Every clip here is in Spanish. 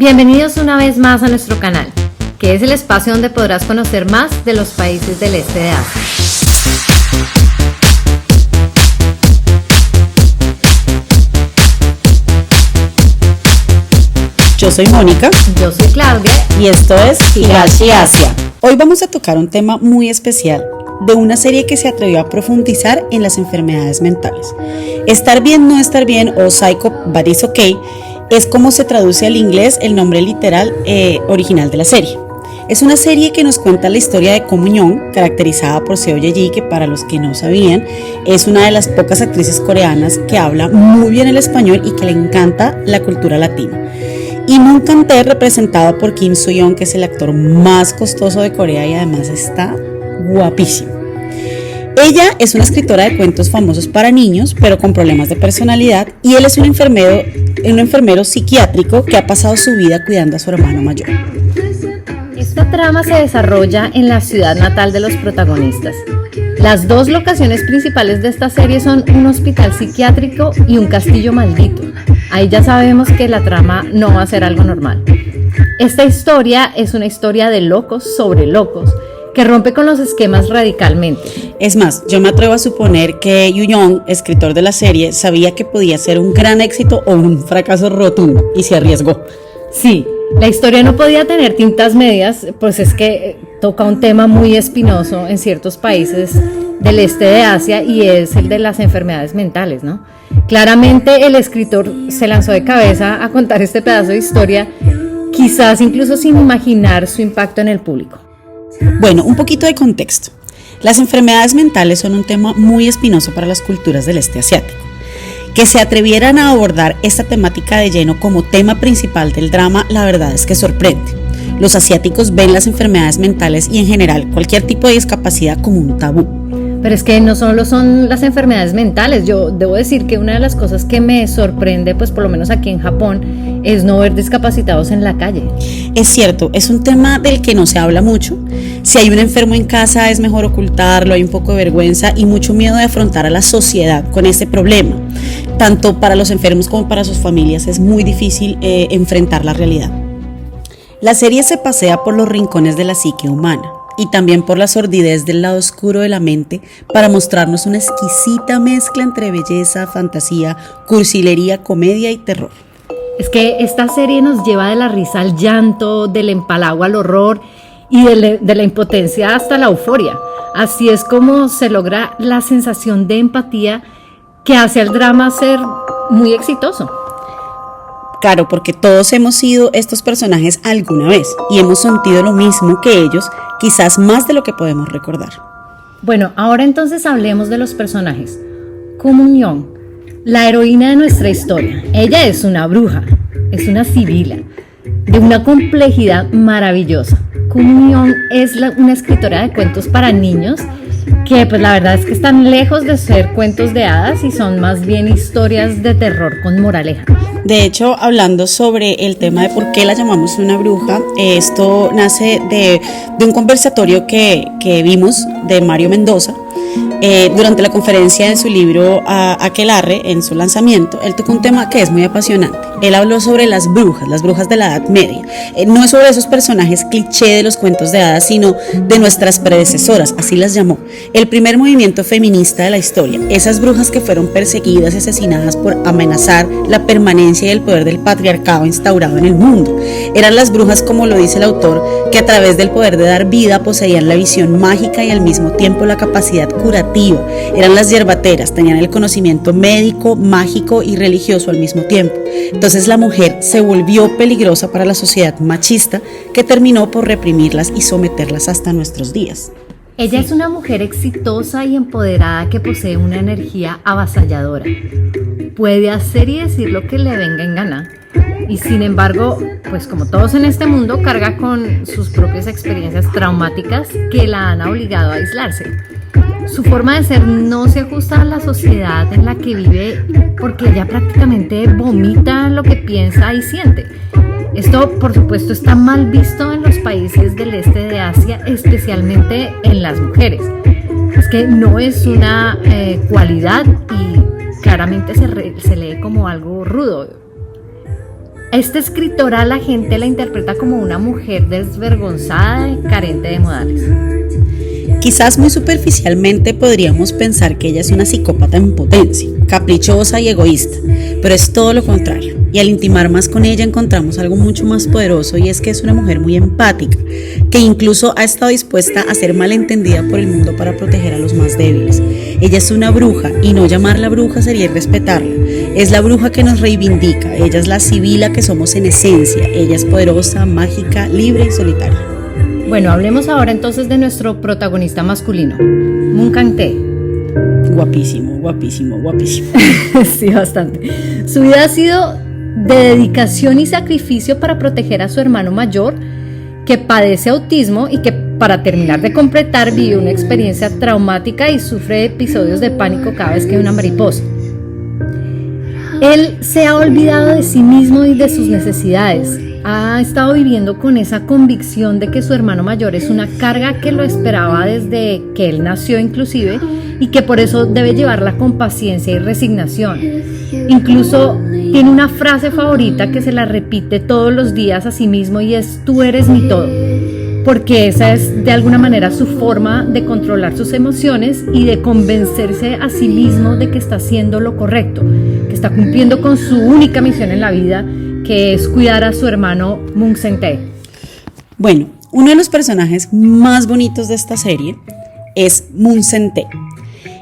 Bienvenidos una vez más a nuestro canal, que es el espacio donde podrás conocer más de los países del este de Asia. Yo soy Mónica. Yo soy Claudia. Y esto es Higashi Asia. Hoy vamos a tocar un tema muy especial de una serie que se atrevió a profundizar en las enfermedades mentales. Estar bien, no estar bien o psycho but it's okay es como se traduce al inglés el nombre literal original de la serie. Es una serie que nos cuenta la historia de Ko Mun-yeon, caracterizada por Seo Ye-ji, que para los que no sabían es una de las pocas actrices coreanas que habla muy bien el español y que le encanta la cultura latina. Y Moon Kang-tae, representado por Kim Soo-yeon, que es el actor más costoso de Corea y además está guapísimo. Ella es una escritora de cuentos famosos para niños, pero con problemas de personalidad, y él es un enfermero psiquiátrico que ha pasado su vida cuidando a su hermano mayor. Esta trama se desarrolla en la ciudad natal de los protagonistas. Las dos locaciones principales de esta serie son un hospital psiquiátrico y un castillo maldito. Ahí ya sabemos que la trama no va a ser algo normal. Esta historia es una historia de locos sobre locos, que rompe con los esquemas radicalmente. Es más, yo me atrevo a suponer que Yu-yeon, escritor de la serie, sabía que podía ser un gran éxito o un fracaso rotundo y se arriesgó. Sí, la historia no podía tener tintas medias, pues es que toca un tema muy espinoso en ciertos países del este de Asia y es el de las enfermedades mentales, ¿no? Claramente el escritor se lanzó de cabeza a contar este pedazo de historia, quizás incluso sin imaginar su impacto en el público. Bueno, un poquito de contexto. Las enfermedades mentales son un tema muy espinoso para las culturas del este asiático. Que se atrevieran a abordar esta temática de lleno como tema principal del drama, la verdad es que sorprende. Los asiáticos ven las enfermedades mentales y en general cualquier tipo de discapacidad como un tabú. Pero es que no solo son las enfermedades mentales. Yo debo decir que una de las cosas que me sorprende, pues por lo menos aquí en Japón, es no ver discapacitados en la calle. Es cierto, es un tema del que no se habla mucho. Si hay un enfermo en casa es mejor ocultarlo, hay un poco de vergüenza y mucho miedo de afrontar a la sociedad con este problema. Tanto para los enfermos como para sus familias es muy difícil enfrentar la realidad. La serie se pasea por los rincones de la psique humana y también por la sordidez del lado oscuro de la mente para mostrarnos una exquisita mezcla entre belleza, fantasía, cursilería, comedia y terror. Es que esta serie nos lleva de la risa al llanto, del empalago al horror y de la impotencia hasta la euforia. Así es como se logra la sensación de empatía que hace al drama ser muy exitoso. Claro, porque todos hemos sido estos personajes alguna vez y hemos sentido lo mismo que ellos, quizás más de lo que podemos recordar. Bueno, ahora entonces hablemos de los personajes. Ko Mun-yeon, la heroína de nuestra historia. Ella es una bruja, es una sibila, de una complejidad maravillosa. Ko Mun-yeon es una escritora de cuentos para niños que pues la verdad es que están lejos de ser cuentos de hadas y son más bien historias de terror con moraleja. De hecho, hablando sobre el tema de por qué la llamamos una bruja, esto nace de un conversatorio que vimos de Mario Mendoza. Durante la conferencia de su libro Aquelarre, en su lanzamiento, él tocó un tema que es muy apasionante. Él habló sobre las brujas de la Edad Media. No es sobre esos personajes cliché de los cuentos de hadas, sino de nuestras predecesoras, así las llamó. El primer movimiento feminista de la historia. Esas brujas que fueron perseguidas y asesinadas por amenazar la permanencia y el poder del patriarcado instaurado en el mundo. Eran las brujas, como lo dice el autor, que a través del poder de dar vida poseían la visión mágica y al mismo tiempo la capacidad curativa. Eran las hierbateras, tenían el conocimiento médico, mágico y religioso al mismo tiempo. Entonces la mujer se volvió peligrosa para la sociedad machista que terminó por reprimirlas y someterlas hasta nuestros días. Ella es una mujer exitosa y empoderada que posee una energía avasalladora. Puede hacer y decir lo que le venga en gana. Y sin embargo, pues como todos en este mundo, carga con sus propias experiencias traumáticas que la han obligado a aislarse. Su forma de ser no se ajusta a la sociedad en la que vive porque ella prácticamente vomita lo que piensa y siente. Esto, por supuesto, está mal visto en los países del este de Asia, especialmente en las mujeres. Es que no es una cualidad y claramente se lee como algo rudo. esta escritora la gente la interpreta como una mujer desvergonzada y carente de modales. Quizás muy superficialmente podríamos pensar que ella es una psicópata en potencia, caprichosa y egoísta, pero es todo lo contrario. Y al intimar más con ella encontramos algo mucho más poderoso, y es que es una mujer muy empática, que incluso ha estado dispuesta a ser malentendida por el mundo para proteger a los más débiles. Ella es una bruja, y no llamarla bruja sería irrespetarla. Es la bruja que nos reivindica, ella es la Sibila que somos en esencia. Ella es poderosa, mágica, libre y solitaria. Bueno, hablemos ahora entonces de nuestro protagonista masculino, Moon Kang-tae. Guapísimo, guapísimo, guapísimo. Sí, bastante. Su vida ha sido de dedicación y sacrificio para proteger a su hermano mayor, que padece autismo y que, para terminar de completar, vive una experiencia traumática y sufre episodios de pánico cada vez que ve una mariposa. Él se ha olvidado de sí mismo y de sus necesidades. Ha estado viviendo con esa convicción de que su hermano mayor es una carga que lo esperaba desde que él nació inclusive, y que por eso debe llevarla con paciencia y resignación. Incluso tiene una frase favorita que se la repite todos los días a sí mismo, y es: tú eres mi todo, porque esa es de alguna manera su forma de controlar sus emociones y de convencerse a sí mismo de que está haciendo lo correcto, que está cumpliendo con su única misión en la vida, que es cuidar a su hermano Moon Kang-tae. Bueno, uno de los personajes más bonitos de esta serie es Moon Kang-tae.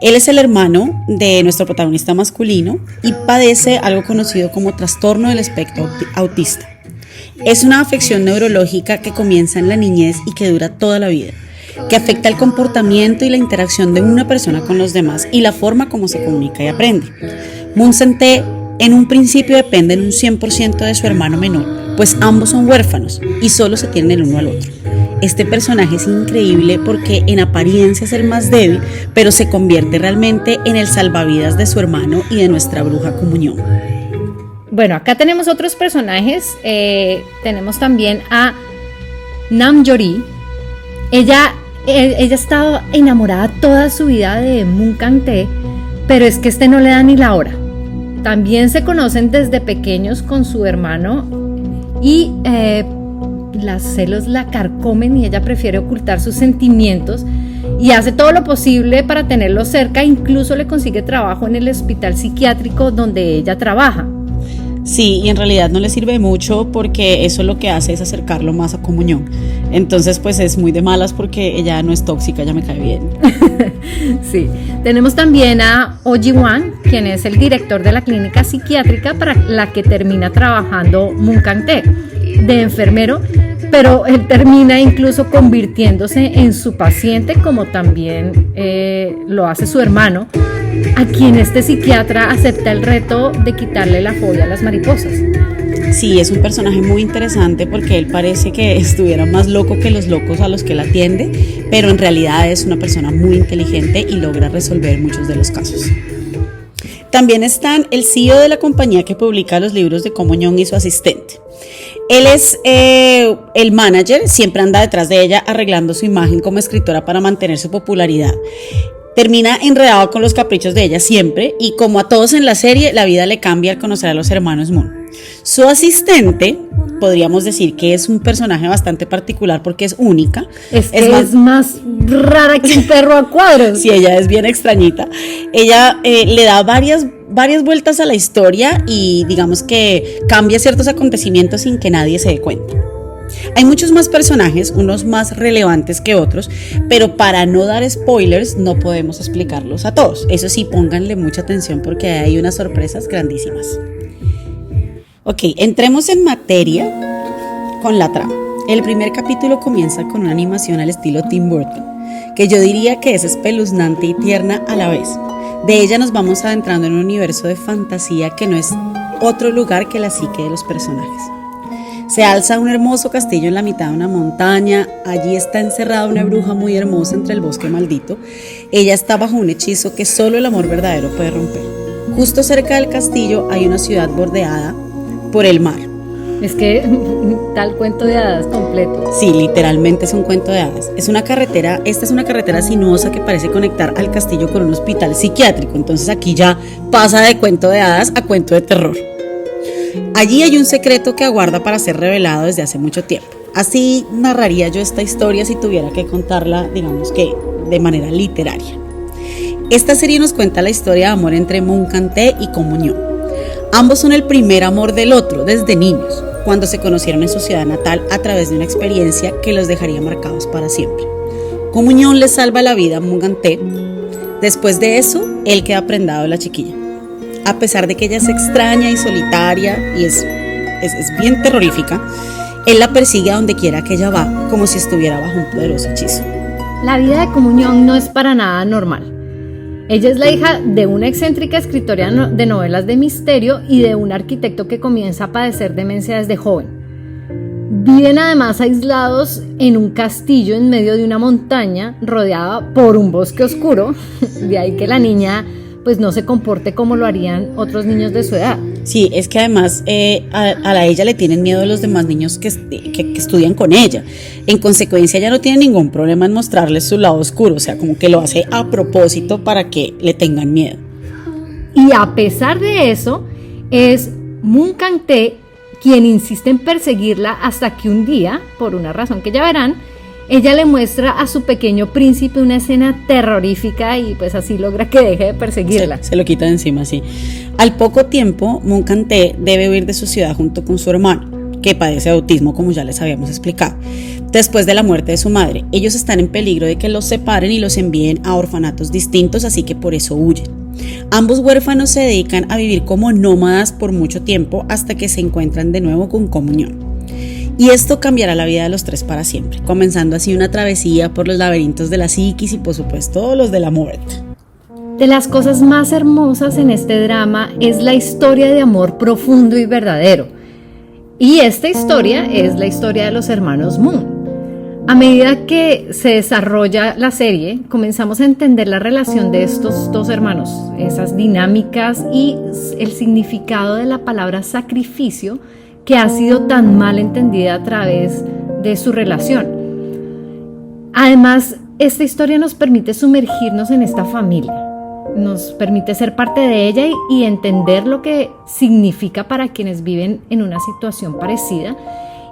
Él es el hermano de nuestro protagonista masculino y padece algo conocido como trastorno del espectro autista. Es una afección neurológica que comienza en la niñez y que dura toda la vida, que afecta el comportamiento y la interacción de una persona con los demás y la forma como se comunica y aprende. Moon Kang-tae en un principio dependen un 100% de su hermano menor, pues ambos son huérfanos y solo se tienen el uno al otro. Este personaje es increíble porque en apariencia es el más débil, pero se convierte realmente en el salvavidas de su hermano y de nuestra bruja comunión. Bueno, acá tenemos otros personajes. Tenemos también a Namjoon. Ella estaba enamorada toda su vida de Moon Kang-tae, pero es que este no le da ni la hora. También se conocen desde pequeños con su hermano y las celos la carcomen y ella prefiere ocultar sus sentimientos y hace todo lo posible para tenerlo cerca. Incluso le consigue trabajo en el hospital psiquiátrico donde ella trabaja. Sí, y en realidad no le sirve mucho porque eso lo que hace es acercarlo más a comunión. Entonces pues es muy de malas porque ella no es tóxica, ella me cae bien. Sí, tenemos también a Oh Ji-won, quien es el director de la clínica psiquiátrica para la que termina trabajando Moon Kang-tae, de enfermero, pero él termina incluso convirtiéndose en su paciente, como también lo hace su hermano, a quien este psiquiatra acepta el reto de quitarle la fobia a las mariposas. Sí, es un personaje muy interesante porque él parece que estuviera más loco que los locos a los que él atiende, pero en realidad es una persona muy inteligente y logra resolver muchos de los casos. También están el CEO de la compañía que publica los libros de Ko Mon-yeong y su asistente. Él es el manager, siempre anda detrás de ella arreglando su imagen como escritora para mantener su popularidad. Termina enredado con los caprichos de ella siempre, y como a todos en la serie, la vida le cambia al conocer a los hermanos Moon. Su asistente, podríamos decir que es un personaje bastante particular porque es única. Es más rara que un perro a cuadros. Sí, ella es bien extrañita. Ella le da varias vueltas a la historia y digamos que cambia ciertos acontecimientos sin que nadie se dé cuenta. Hay muchos más personajes, unos más relevantes que otros, pero para no dar spoilers no podemos explicarlos a todos. Eso sí, pónganle mucha atención porque hay unas sorpresas grandísimas. Ok, entremos en materia con la trama. El primer capítulo comienza con una animación al estilo Tim Burton, que yo diría que es espeluznante y tierna a la vez. De ella nos vamos adentrando en un universo de fantasía que no es otro lugar que la psique de los personajes. Se alza un hermoso castillo en la mitad de una montaña. Allí está encerrada una bruja muy hermosa entre el bosque maldito. Ella está bajo un hechizo que solo el amor verdadero puede romper. Justo cerca del castillo hay una ciudad bordeada por el mar. Es que tal cuento de hadas completo. Sí, literalmente es un cuento de hadas. Esta es una carretera sinuosa que parece conectar al castillo con un hospital psiquiátrico. Entonces aquí ya pasa de cuento de hadas a cuento de terror. Allí hay un secreto que aguarda para ser revelado desde hace mucho tiempo. Así narraría yo esta historia si tuviera que contarla, digamos que de manera literaria. Esta serie nos cuenta la historia de amor entre Moon-Canté y Comunión. Ambos son el primer amor del otro desde niños, cuando se conocieron en su ciudad natal a través de una experiencia que los dejaría marcados para siempre. Comunión le salva la vida a Moon-Canté. Después de eso, él queda prendado de la chiquilla. A pesar de que ella es extraña y solitaria y es bien terrorífica, él la persigue a donde quiera que ella va, como si estuviera bajo un poderoso hechizo. La vida de Comunión no es para nada normal. Ella es la hija de una excéntrica escritora de novelas de misterio y de un arquitecto que comienza a padecer demencia desde joven. Viven además aislados en un castillo en medio de una montaña rodeada por un bosque oscuro, de ahí que la niña pues no se comporte como lo harían otros niños de su edad. Sí, es que además a ella le tienen miedo los demás niños que estudian con ella. En consecuencia, ella no tiene ningún problema en mostrarles su lado oscuro, o sea, como que lo hace a propósito para que le tengan miedo. Y a pesar de eso, es Moon-Canté quien insiste en perseguirla hasta que un día, por una razón que ya verán, ella le muestra a su pequeño príncipe una escena terrorífica y pues así logra que deje de perseguirla. Se lo quita de encima, sí. Al poco tiempo, Moon-Canté debe huir de su ciudad junto con su hermano, que padece de autismo, como ya les habíamos explicado. Después de la muerte de su madre, ellos están en peligro de que los separen y los envíen a orfanatos distintos, así que por eso huyen. Ambos huérfanos se dedican a vivir como nómadas por mucho tiempo hasta que se encuentran de nuevo con Comunión. Y esto cambiará la vida de los tres para siempre, comenzando así una travesía por los laberintos de la psiquis y por supuesto los de la muerte. De las cosas más hermosas en este drama es la historia de amor profundo y verdadero. Y esta historia es la historia de los hermanos Moon. A medida que se desarrolla la serie, comenzamos a entender la relación de estos dos hermanos, esas dinámicas y el significado de la palabra sacrificio que ha sido tan mal entendida a través de su relación. Además, esta historia nos permite sumergirnos en esta familia, nos permite ser parte de ella y entender lo que significa para quienes viven en una situación parecida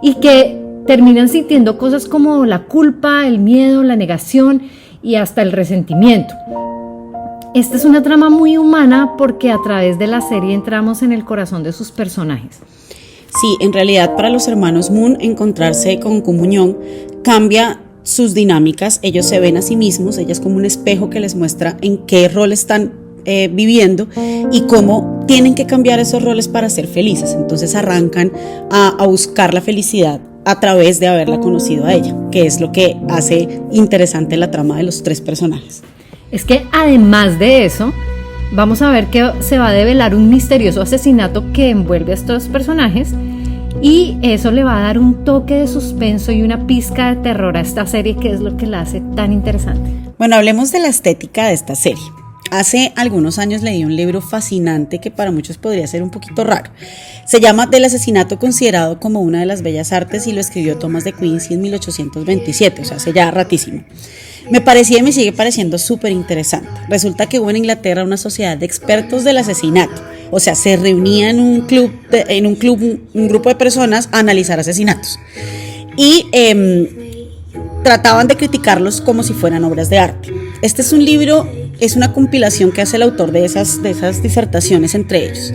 y que terminan sintiendo cosas como la culpa, el miedo, la negación y hasta el resentimiento. Esta es una trama muy humana porque a través de la serie entramos en el corazón de sus personajes. Sí, en realidad para los hermanos Moon encontrarse con Comunión cambia sus dinámicas. Ellos se ven a sí mismos, ella es como un espejo que les muestra en qué rol están viviendo y cómo tienen que cambiar esos roles para ser felices. Entonces arrancan a buscar la felicidad a través de haberla conocido a ella, que es lo que hace interesante la trama de los tres personajes. Es que además de eso, vamos a ver que se va a develar un misterioso asesinato que envuelve a estos personajes y eso le va a dar un toque de suspenso y una pizca de terror a esta serie, que es lo que la hace tan interesante. Bueno, hablemos de la estética de esta serie. Hace algunos años leí un libro fascinante que para muchos podría ser un poquito raro. Se llama Del asesinato considerado como una de las bellas artes y lo escribió Thomas de Quincey en 1827, o sea, hace ya ratísimo. Me parecía y me sigue pareciendo súper interesante. Resulta que hubo en Inglaterra una sociedad de expertos del asesinato. O sea, se reunía en un grupo de personas a analizar asesinatos. Y trataban de criticarlos como si fueran obras de arte. Este es un libro, es una compilación que hace el autor de esas disertaciones entre ellos.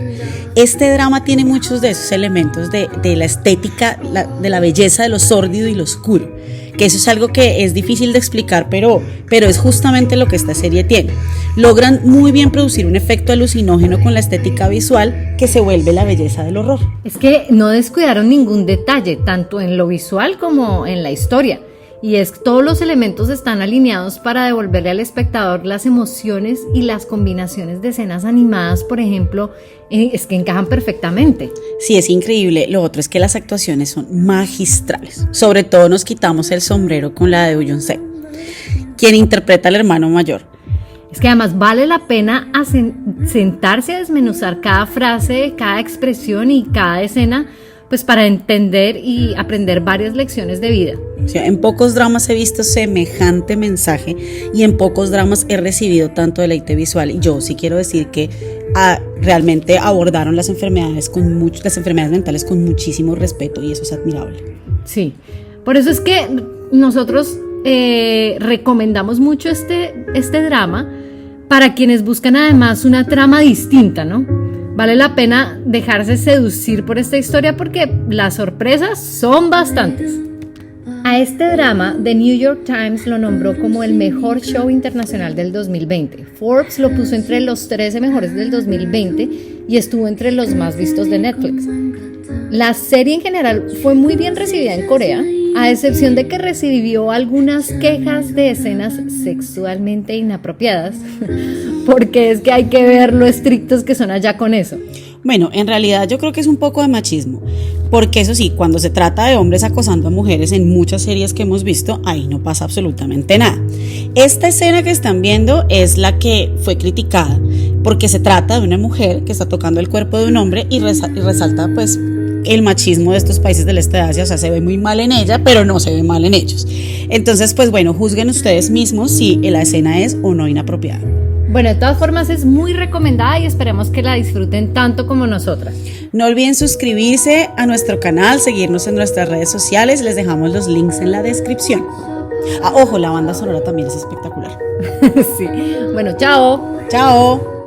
Este drama tiene muchos de esos elementos de la estética, de la belleza de lo sórdido y lo oscuro, que eso es algo que es difícil de explicar, pero es justamente lo que esta serie tiene. Logran muy bien producir un efecto alucinógeno con la estética visual que se vuelve la belleza del horror. Es que no descuidaron ningún detalle, tanto en lo visual como en la historia. Y es que todos los elementos están alineados para devolverle al espectador las emociones y las combinaciones de escenas animadas, por ejemplo, es que encajan perfectamente. Sí, es increíble. Lo otro es que las actuaciones son magistrales. Sobre todo nos quitamos el sombrero con la de Beyoncé, quien interpreta al hermano mayor. Es que además vale la pena sentarse a desmenuzar cada frase, cada expresión y cada escena, pues para entender y aprender varias lecciones de vida. O sea, en pocos dramas he visto semejante mensaje y en pocos dramas he recibido tanto deleite visual. Y yo sí quiero decir que realmente abordaron las enfermedades mentales con muchísimo respeto y eso es admirable. Sí, por eso es que nosotros recomendamos mucho este drama para quienes buscan además una trama distinta, ¿no? Vale la pena dejarse seducir por esta historia porque las sorpresas son bastantes. A este drama, The New York Times lo nombró como el mejor show internacional del 2020. Forbes lo puso entre los 13 mejores del 2020 y estuvo entre los más vistos de Netflix. La serie en general fue muy bien recibida en Corea, a excepción de que recibió algunas quejas de escenas sexualmente inapropiadas, porque es que hay que ver lo estrictos que son allá con eso. Bueno, en realidad yo creo que es un poco de machismo, porque eso sí, cuando se trata de hombres acosando a mujeres en muchas series que hemos visto, ahí no pasa absolutamente nada. Esta escena que están viendo es la que fue criticada, porque se trata de una mujer que está tocando el cuerpo de un hombre y resalta pues el machismo de estos países del este de Asia, o sea, se ve muy mal en ella, pero no se ve mal en ellos. Entonces, pues bueno, juzguen ustedes mismos si la escena es o no inapropiada. Bueno, de todas formas es muy recomendada y esperemos que la disfruten tanto como nosotras. No olviden suscribirse a nuestro canal, seguirnos en nuestras redes sociales, les dejamos los links en la descripción. Ojo, la banda sonora también es espectacular. Sí. Bueno, chao. Chao.